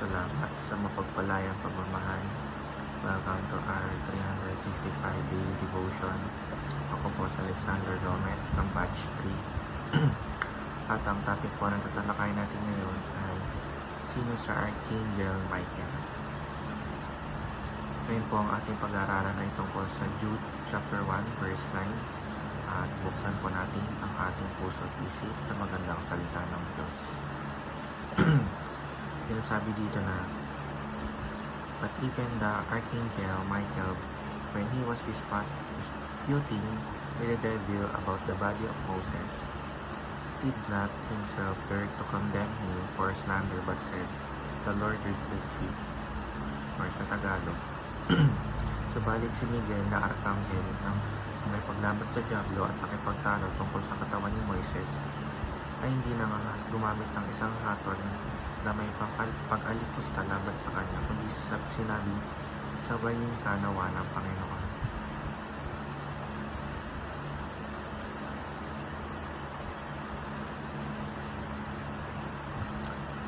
salamat sa mapagpalayang pagmamahal. Welcome to our 365 daily devotion. Ako po si Alexander Gomez ng Batch 3. At ang topic po na tatalakayin natin ngayon ay sino sa Archangel Michael. Ngayon po ang ating pag-aaralan ay tungkol sa Jude chapter 1 verse 9. At buksan po natin ang ating puso at isip sa magandang salita ng Diyos. Sinasabi dito na, but even the Archangel Michael, when he was disputing with the devil about the body of Moses, did not himself dare to condemn him for slander, but said, the Lord rebuke you. Or sa Tagalog, subalit si Miguel na Arkanghel ng may paglaban sa Diablo at nakipagtalo tungkol sa katawan ni Moises ay hindi nangangahas gumamit ng isang hatol na may pag-alipusta laban sa kanya, kundi sinabi, sabayin ka nawa ng Panginoon.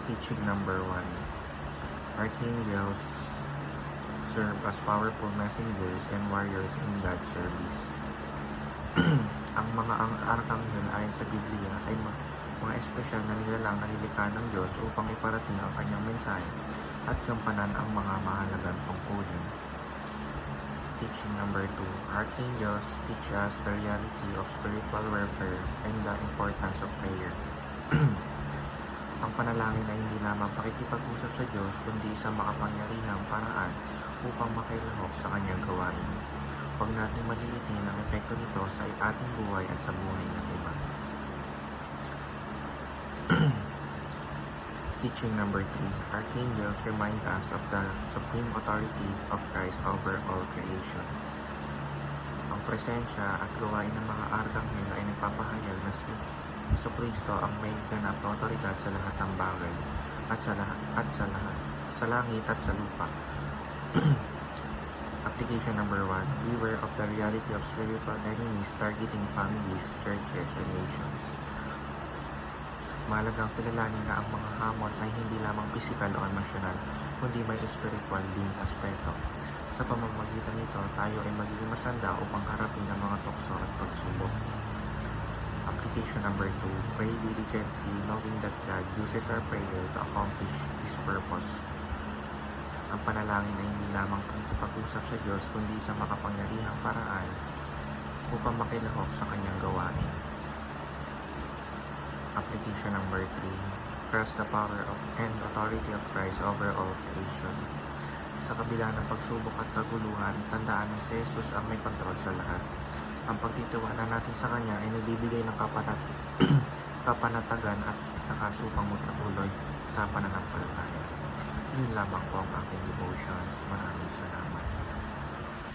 Teaching number 1. Archangels serve as powerful messengers and warriors in God's service. Ang mga arkanghel ayon sa Biblia ay mga espesyal na nilalang na nilikha ng Diyos upang iparating ang kanyang mensahe at gampanan ang mga mahalagang tungkulin. Teaching number 2. Archangels teach us the reality of spiritual warfare and the importance of prayer. Ang panalangin ay hindi lamang pakikipag-usap sa Diyos kundi isang makapangyarihang paraan upang makilahok sa kanyang gawain. Huwag natin malilitin ang epekto nito sa ating buhay at sa buhay ng iba. Teaching number 3. Archangels remind us of the supreme authority of Christ over all creation. Ang presensya at gawain ng mga arkanghel ay nagpapahayag na si Kristo ang may ganap na otoridad sa lahat ng bagay at sa langit at sa lupa. Application number 1. Beware of the reality of spiritual enemies targeting families, churches, and nations. Mahalagang kilalanin na ang mga hamon ay hindi lamang physical o emotional, kundi may spiritual din aspeto. Sa pamamagitan nito, tayo ay magiging masanda upang harapin ang mga tukso at pagsubok. Application number 2. Pray diligently, knowing that God uses our prayer to accomplish His purpose. Ang panalangin ay hindi lamang pag-usap sa Diyos, kundi sa makapangyarihang paraan upang makilahok sa kanyang gawain. Application number 3. Trust the power and authority of Christ over all creation. Sa kabila ng pagsubok at kaguluhan, tandaan na si Jesus ang may kontrol sa lahat. Ang pagtitiwala natin sa Kanya ay nagbibigay ng kapanatagan at nakasupang mutatuloy sa pananampalataya. Yun lamang po ang aking devotions. Maraming salamat.